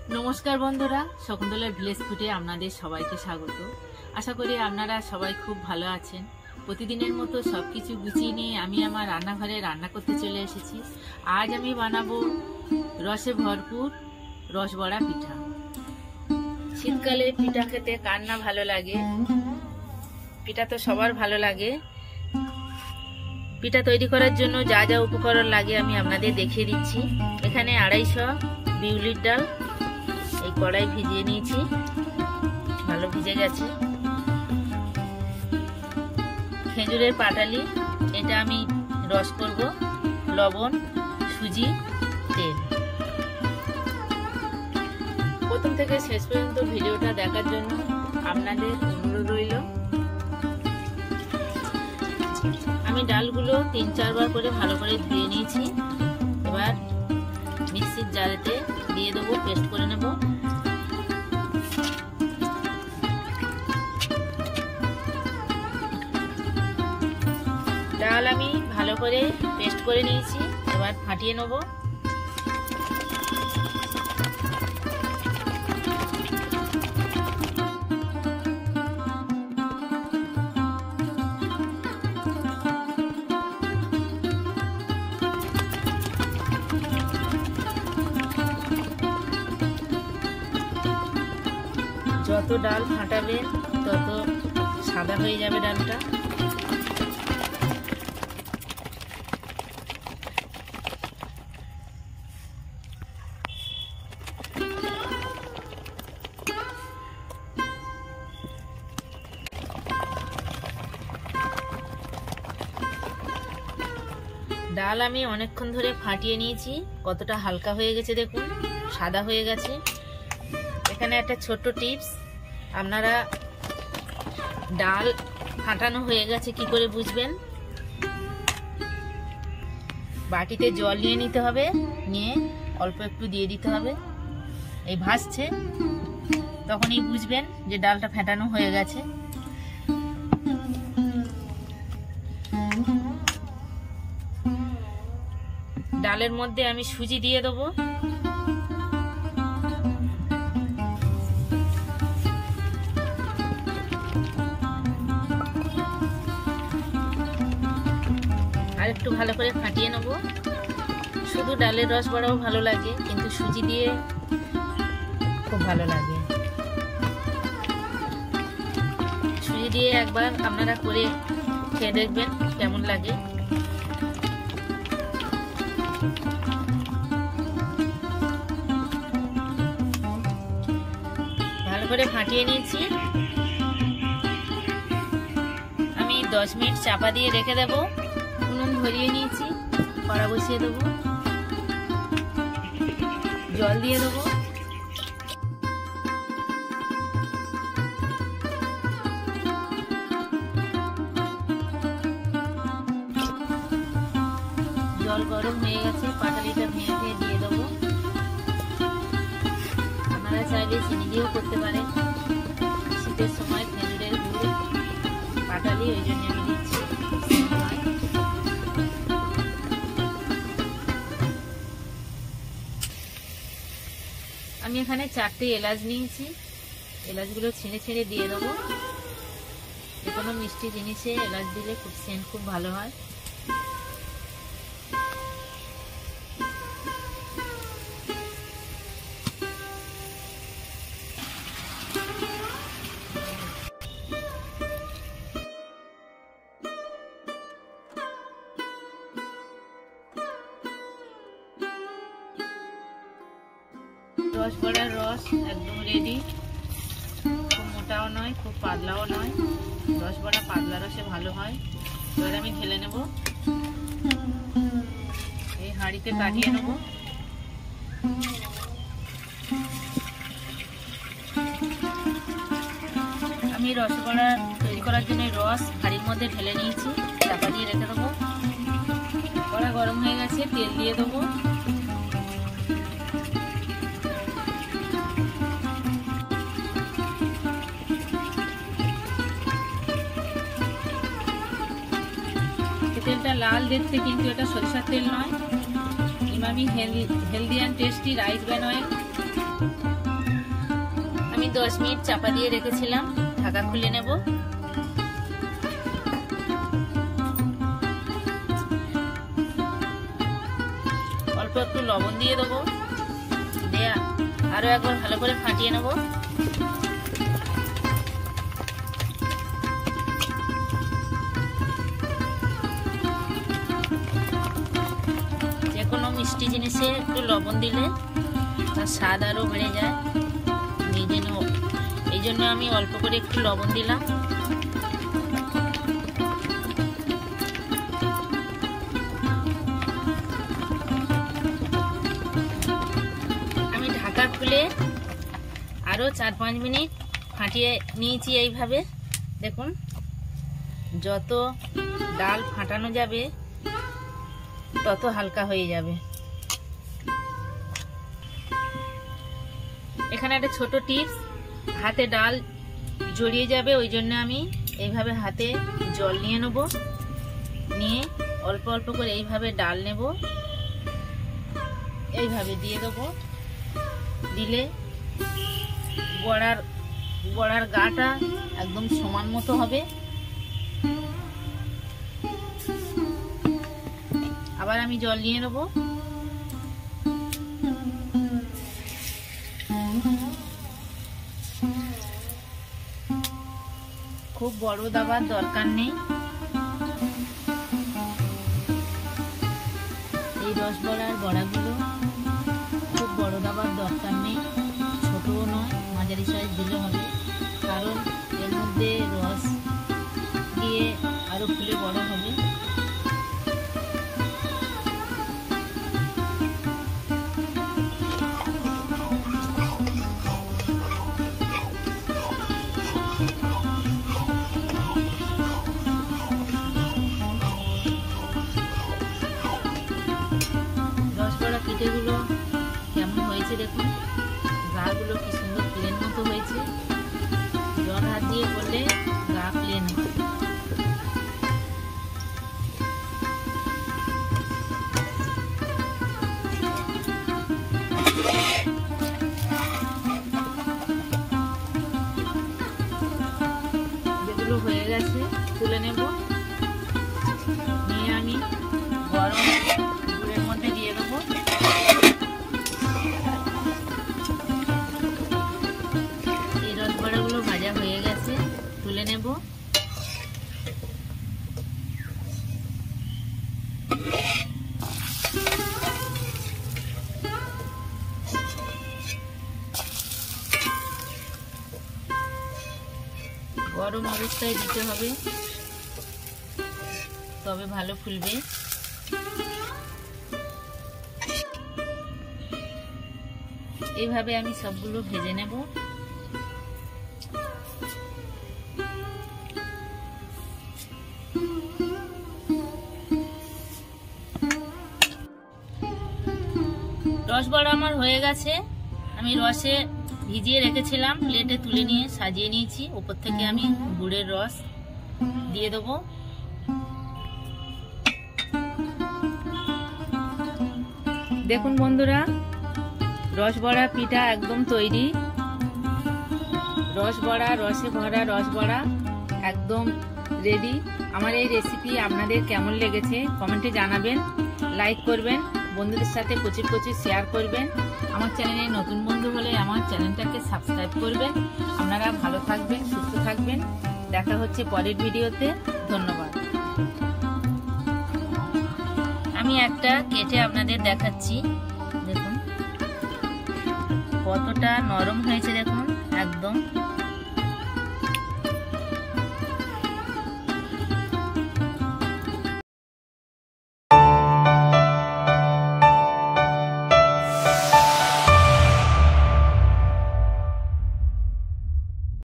नमस्कार बंधुरा शकुन्तला ভিলেজ ফুডে আপনাদের সবাইকে স্বাগত। আশা করি আপনারা সবাই খুব ভালো আছেন। প্রতিদিনের মতো সবকিছু গুছিয়ে নিয়ে আমি আমার রান্নাঘরে রান্না করতে চলে এসেছি। আজ আমি বানাবো রসে ভরপুর রসবড়া পিঠা। শীতকালে পিঠা খেতে কার না ভালো লাগে, পিঠা তো সবার ভালো লাগে। পিঠা তৈরি করার জন্য যা যা উপকরণ লাগে আমি আপনাদের দেখিয়ে দিচ্ছি। এখানে 250 বিউলির ডাল এই কড়াই ভিজিয়ে নিয়েছি, ভালো ভিজে গেছে। খেজুরের পাটালি, এটা আমি রস করব। লবণ, সুজি, তেল। প্রথম থেকে শেষ পর্যন্ত ভিডিওটা দেখার জন্য আপনাদের অনুরোধ রইল। আমি ডালগুলো 3-4 বার করে ভালো করে ধুয়ে নিয়েছি। এবার মিক্সির জারেতে দিয়ে দেবো, পেস্ট করে নেব। ডাল আমি ভালো করে পেস্ট করে নিয়েছি, এবার ফাটিয়ে নেব। যত ডাল ফাটাবে তত সাদা হয়ে যাবে ডালটা। ডাল আমি অনেকক্ষণ ধরে ফাটিয়ে নিয়েছি, কতটা হালকা হয়ে গেছে দেখুন, সাদা হয়ে গেছে। এখানে একটা ছোট্ট টিপস, আপনারা ডাল ফাটানো হয়ে গেছে কি করে বুঝবেন? বাটিতে জল নিয়ে নিতে হবে, নিয়ে অল্প একটু দিয়ে দিতে হবে, এই ভাসছে, তখনই বুঝবেন যে ডালটা ফাটানো হয়ে গেছে। ডালের মধ্যে আমি সুজি দিয়ে দেবো। আর একটু ভালো করে ফাটিয়ে নেব। শুধু ডালের রস বড়াও ভালো লাগে, কিন্তু সুজি দিয়ে খুব ভালো লাগে। সুজি দিয়ে একবার আপনারা করে খেয়ে দেখবেন কেমন লাগে। ভালো করে ফাটিয়ে নিয়েছি। আমি 10 মিনিট চাপা দিয়ে রেখে দেবো। উনুন ধরিয়ে নিয়েছি, কড়া বসিয়ে দেবো, জল দিয়ে দেবো। জল গরম হয়ে গেছে, পাটালিটা ভেঙে দিয়ে দেবো। আপনারা চাইলে চিনি দিয়েও করতে পারেন। শীতের সময় খেজুরের গুড় পাটালি, ওই জন্য আমি দিচ্ছি। আমি এখানে 4টে এলাচ নিয়েছি, এলাচগুলো ছিঁড়ে ছিঁড়ে দিয়ে দেবো। যে কোনো মিষ্টি জিনিসে এলাচ দিলে খুব সেন্ট খুব ভালো হয়। রস বড়ার রস একদম রেডি। খুব মোটাও নয়, খুব পাতলাও নয়। রস বড়া পাতলা রসে ভালো হয়। এবার আমি ঢেলে নেব, এই হাঁড়িতে কাটিয়ে নেব। আমি রস বড়া তৈরি করার জন্য রস হাঁড়ির মধ্যে ঢেলে নিয়েছি, চাপা দিয়ে রেখে দেবো। কড়া গরম হয়ে গেছে, তেল দিয়ে দেবো। তেলটা লাল দেখতে, কিন্তু এটা সরিষার তেল নয়, Emami healthy and tasty rice bran oil. আমি 10 মিনিট চাপা দিয়ে রেখেছিলাম, ঢাকা খুলে নেব। অল্প একটু লবণ দিয়ে দেবো, দিয়ে আরো একবার ভালো করে ফাটিয়ে নেব। যে কোনো মিষ্টি জিনিসে একটু লবণ দিলে তার স্বাদ আরো বেড়ে যায়, এই জন্য আমি অল্প করে একটু লবণ দিলাম। আমি ঢাকা খুলে আরো 4-5 মিনিট ফাটিয়ে নিয়েছি। এইভাবে দেখুন, যত ডাল ফাটানো যাবে তত হালকা হয়ে যাবে। এখানে একটা ছোট টিপস, হাতে ডাল জড়িয়ে যাবে, ওই জন্য আমি এইভাবে হাতে জল নিয়ে নেব, নিয়ে অল্প অল্প করে এইভাবে ডাল নেব, এইভাবে দিয়ে দেবো। দিলে বড়ার গাটা একদম সমান মতো হবে। আবার আমি জল নিয়ে নেব। খুব বড় দাবার দরকার নেই, এই রসবড়ার বড়াগুলো খুব বড় দাবার দরকার নেই, ছোটও নয়, মাঝারি সাইজ দিলে হবে, কারণ এর মধ্যে রস দিয়ে আরো ফুলে বড় হবে। রসবড়া পিঠেগুলো কেমন হয়েছে দেখুন, গাগুলো কি সুন্দর প্লেন মতো হয়েছে। জল হাত দিয়ে করলে গা প্লেন হয়। যেগুলো হয়ে গেছে তুলে নেব, নিয়ে আমি গরম গুড়ের মধ্যে দিয়ে দেবো। এই রসবড়াগুলো ভাজা হয়ে গেছে, তুলে নেব। গরম অবস্থায় দিতে হবে, তবে ভালো ফুলবে। এইভাবে আমি সবগুলো ভেজে নেব। রসবড়া আমার হয়ে গেছে, আমি রসে ভিজিয়ে রেখেছিলাম, প্লেটে তুলে নিয়ে সাজিয়ে নিয়েছি। উপর থেকে আমি গুড়ের রস দিয়ে দেবো। দেখুন বন্ধুরা, রসবড়া পিঠা একদম তৈরি। রসবড়া, রসে ভরা রসবড়া একদম রেডি। আমার এই রেসিপি আপনাদের কেমন লেগেছে কমেন্টে জানাবেন, লাইক করবেন, বন্ধুদের সাথে প্রচুর শেয়ার করবেন। আমার চ্যানেলে নতুন বন্ধু হলে আমার চ্যানেলটাকে সাবস্ক্রাইব করবেন। আপনারা ভালো থাকবেন, সুস্থ থাকবেন। দেখা হচ্ছে পরের ভিডিওতে। ধন্যবাদ। আমি একটা কেটে আপনাদের দেখাচ্ছি, দেখুন কতটা নরম হয়েছে, দেখুন একদম